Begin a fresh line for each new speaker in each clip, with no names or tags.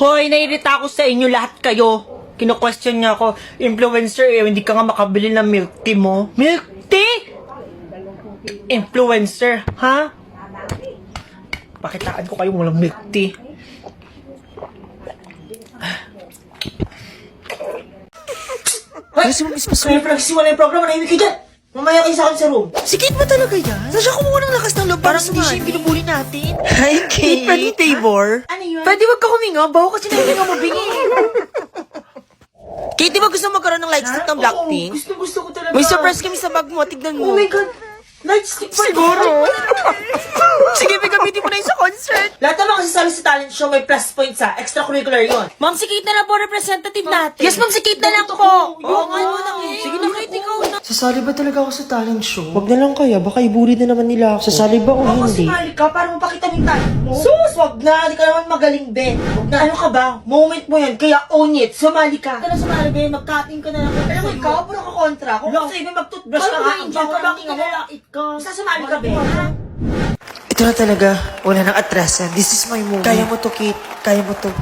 Hoy, naiirita ako sa inyo lahat kayo. Kino-question niya ako, influencer hindi ka nga makabili ng milk tea mo. Milk tea? Influencer, ha? Pakitaan ko kayong walang milk tea.
Kasi mo mismo
Kaya pinagsisiwala yung program, manahimik kayo dyan. Mamaya kayo sa akin sa room.
Si Kate ba talaga yan? Saan siya kumuha ng lakas ng loob para hindi siya yung binubuli natin? Hi, Kate. Pwede favor?
Ano yun?
Pwede wag ka huminga. Baho kasi nahihinga mo bingi. Kate, di ba gusto magkaroon ng light stick ng Blackpink?
Oo, gusto ko talaga.
May surprise kami sa bag mo. Tignan
Oh
mo.
my God. Nightstick pa.
Siguro. Sige, may gamitin mo na yun sa concert.
Lahat naman kasi sabi sa talent show may plus points sa extracurricular yon.
Ma'am, si Kate na lang po representative natin. Yes, ma'am, si Kate na lang po. Oo nga mo na, Kate. Sige na, Kate, ikaw na.
Sasali ba talaga ako sa talent show? Wag na lang kaya, baka ibuli na naman nila ako. Sasali ba o
Ako
hindi?
sumali ka para mapakita mo yung talent mo. Sus, wag na. Hindi ka naman magaling, Ben. Wag na. Ano ka ba? Moment mo yan. Kaya own it. Sumali ka. Ka na sumali, Ben. Mag-cutting ka na lang. Alam mo, ikaw, puro ka kontra. Kung kasi Ben, mag-toothbrush ka nga. Ang bango ng tinga mo. Basta sumali ka, Ben. Ha?
Ito na talaga. Wala nang atrasan. This is my moment. Kaya mo to, Kate. Kaya mo to.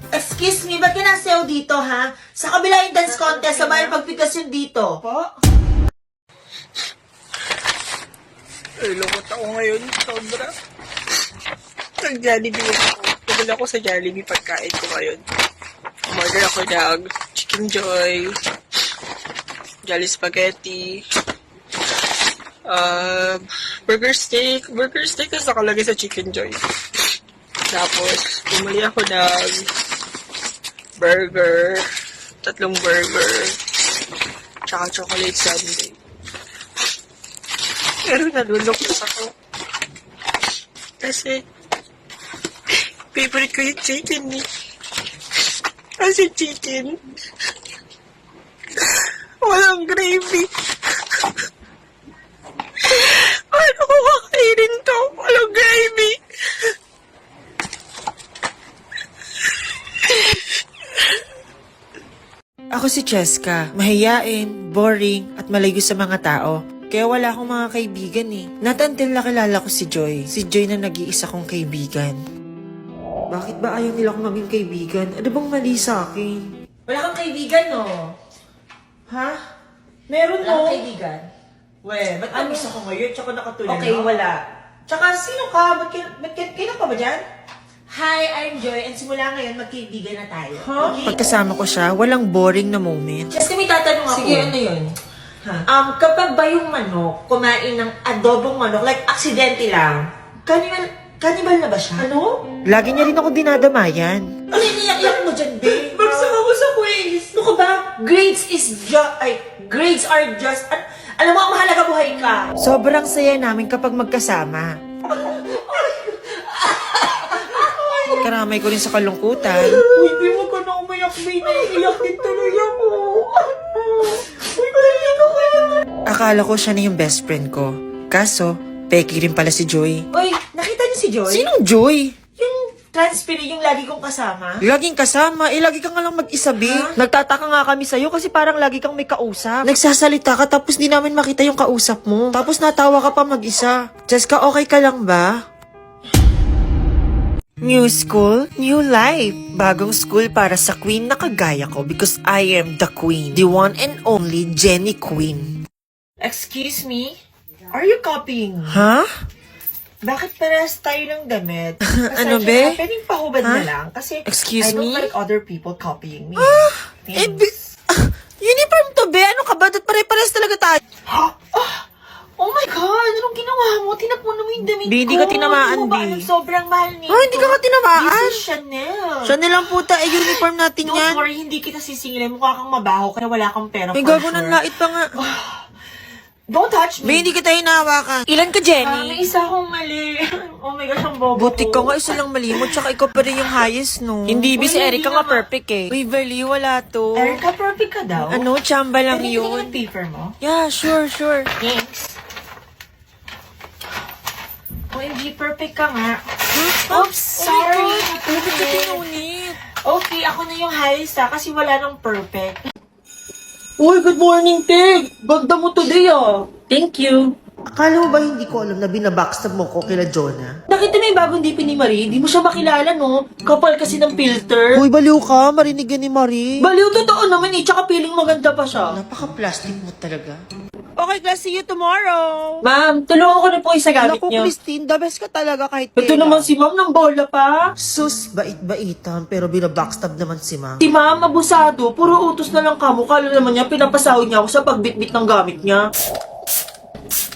Excuse me, ba't ka nasayaw dito, ha? Sa kabila yung dance contest, sa bayan pagpigas yun dito. Po?
Ay, lungkot ako ngayon. Sobra. Nag-Jollibee ako. Pagdala ko sa Jollibee pagkain ko ngayon. Umorder ako ng Chicken Joy, Jolly Spaghetti, burger steak. Burger steak ang nakalagay sa Chicken Joy. Tapos, bumili ako ng burger, 3 burger, tsaka chocolate sundae. Pero nalulungkot ako. Kasi, favorite ko yung chicken eh. Kasi chicken, walang gravy. Paano ko kakainin to? Walang gravy.
Ako si Cheska. Mahiyain, boring, at malayo sa mga tao. Kaya wala akong mga kaibigan eh. Not until nakilala ko si Joy. Si Joy na nag-iisa kong kaibigan. Bakit ba ayaw nila akong maging kaibigan? Ano bang mali sa akin?
Wala kang kaibigan, no? Ha? Meron, no?
Wala kang kaibigan?
We, ba't
Ano?
namiss ako ngayon? Tsaka nakatulad
Okay,
na.
wala.
Tsaka, sino ka? Kailan ka ba dyan? Hi, I'm Joy, and simula ngayon, magkaibigan na tayo. Huh? Okay?
Pagkasama ko siya, walang boring na moment.
Just may tatanong ako.
Sige, ano yun?
Kapag ba yung manok, kumain ng adobong manok, like, aksidente lang, cannibal na ba siya? Ano?
Lagi niya rin ako dinadamayan.
Ano iniyak-iyak mo dyan, babe? Bagsak ako sa quiz. Ano ka ba? Grades are just, alam mo, ang mahalaga buhay ka.
Sobrang saya namin kapag magkasama. Karamay ko rin sa kalungkutan.
Uy, di mo ka na umayak, babe. Naiiyak din tuloy ako. Uy, naiiyak ako kaya.
Akala ko siya na yung best friend ko. Kaso, peki rin pala si Joy.
Uy, nakita niyo si Joy?
Sinong Joy?
Yung transpiri, yung lagi kong kasama.
Laging kasama, lagi ka nga lang mag-isabi. Nagtataka nga kami sa'yo kasi parang lagi kang may kausap. Nagsasalita ka tapos di namin makita yung kausap mo. Tapos natawa ka pa mag-isa. Jessica, okay ka lang ba? New school, new life. Bagong school para sa queen na kagaya ko because I am the queen. The one and only Jenny Queen.
Excuse me? Are you copying me?
Ha?
Bakit parehas tayo ng damit?
Ano,
Pasensya
be?
na, pwedeng pahubad
Ha?
na lang. Kasi
Excuse
I don't
me?
like other people copying me.
Thanks. Uniform to, be? Ano ka ba? Dapat pare-pares talaga tayo.
Oh my God! Anong ginawa mo? Tinapon mo yung damit
Be, hindi
ko.
ka tinamaan,
Hindi mo ba
be.
alam, sobrang mahal nito.
Oh, hindi ka nga tinamaan.
This is Chanel.
Siya nilang puta, uniform natin
Don't
yan.
worry, hindi kita sisingilin. Mukha kang mabaho kaya wala kang pera
May
for
gago
sure.
ng lait pa nga.
Don't touch
Be,
me.
hindi kita hinahawakan. Ilan ka,
May
Jenny?
isa akong mali. Oh my gosh, ang bobo
Butik
ko.
ka nga, isa lang mali mo, tsaka ikaw pa rin yung highest, no? Hindi,
Uy,
si Erica
hindi
nga
naman.
perfect eh. Uy, Verly, wala to.
Erica, perfect ka daw.
Ano, chamba lang
Pwede tingin
yun.
yung paper mo?
Yeah, sure.
Thanks. OMG, perfect ka nga. Oops, sorry.
Bakit ka tinunit?
Okay, ako na yung highest kasi wala nang perfect.
Uy, good morning, Tig! Ganda mo today, ah.
Thank you.
Akala mo ba hindi ko alam na binabackstab mo ko kila Jonah?
Nakita mo yung bagong DP ni Marie? Hindi mo siya makilala, no? Kapal kasi ng filter.
Uy, baliw ka. Marinig yan ni Marie.
Baliw, totoo naman eh. Tsaka feeling maganda pa siya.
Napaka-plastic mo talaga. Okay, class, see you tomorrow.
Ma'am, tulungan ko na po yung sa gamit
Naku,
niyo.
Christine, the best ka talaga kahit
Ito
kailan.
naman si ma'am ng bola pa.
Sus, bait-baitan, pero binabackstab naman si ma'am.
Si ma'am, abusado. Puro utos na lang kamo. Kala naman niya, pinapasahod niya ako sa pagbitbit ng gamit niya.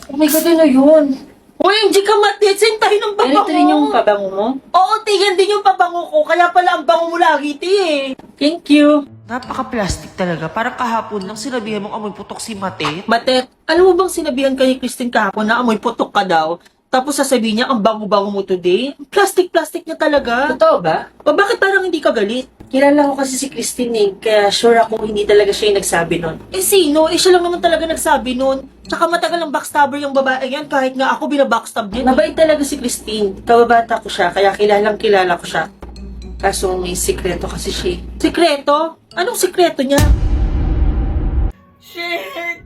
Oh my God, ano yun? Uy, hindi ka matit. Sintahin ang pabango.
Ganito rin yung pabango mo?
Oo, tiyan din yung pabango ko. Kaya pala ang bango mo lagi, ti eh. Thank you.
Napaka-plastic talaga. Parang kahapon lang sinabihan mong amoy putok si Mate.
Matet, alam mo bang sinabihan ka ni Christine kahapon na amoy putok ka daw? Tapos sasabihin niya, ang bango-bango mo today? Plastic-plastic niya talaga.
Totoo ba?
O bakit parang hindi ka galit?
Kilala ko kasi si Christine eh, kaya sure ako hindi talaga siya yung nagsabi nun.
Eh sino? Eh siya lang naman talaga nagsabi nun. Tsaka matagal ng backstabber yung babae yan, kahit nga ako binabackstab din.
Mabait talaga si Christine. Kababata ko siya, kaya kilalang kilala ko siya. Kaso may sikreto kasi siya.
Sikreto? Anong sikreto niya? Shit!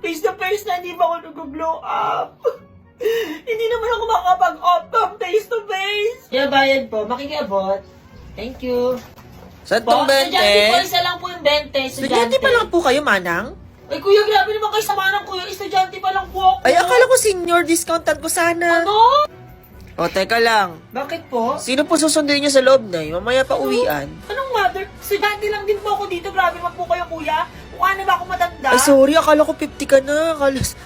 Face to face na hindi ba ako nag-glow up? Hindi naman ako makapag-off cam face to face.
Yeah, bayad po. Makikiabot. Thank you.
Saan
Po,
tong
estudyante po,
20?
isa lang po yung 20.
Estudyante pa lang po kayo, Manang?
Ay kuya, grabe naman kayo sama ng kuya. Estudyante pa lang po ako.
Ay, akala ko senior, discountan ko sana.
Ano?
O, teka lang.
Bakit po?
Sino po susunduin niyo sa loob na Mamaya pa uwian.
Anong mother? Estudyante lang din po ako dito. Grabe naman po kayo kuya. Mukha na ba ako matanda?
Ay, sorry. Akala ko 50 ka na.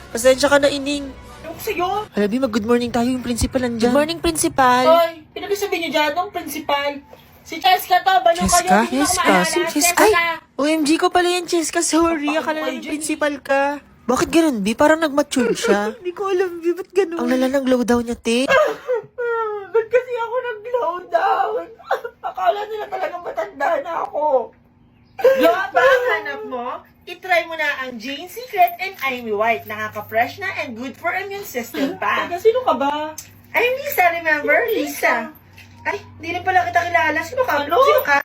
Pasensya ka na, Ining.
Ewan ko sa'yo.
Halabi, mag-good morning tayo. Yung principal nandyan. Good morning, principal.
Hoy, pinag-sabi niyo dyan, nung principal. Si Cheska to, balo kayo.
Cheska?
Hindi na
Cheska?
kumahala.
Si Cheska?
Cheska.
Ay! OMG ko pala yan, Cheska. Sorry. Akala namin principal ka. Bakit ganun, B? Parang nag-mature siya.
Hindi ko alam, B. Ba't ganun?
Ang lala ng glow daw niya, te.
Ba't kasi ako nag-glow down? Akala nila talagang matanda na ako. Glow ba ang hanap mo? I-try mo na ang Jane Secret and Amy White. Nakaka-fresh na and good for immune system pa. Teka, sino ka ba? I'm Lisa, remember? Lisa. Ay, hindi rin pala kita kilala. Sino ka? Sino ka?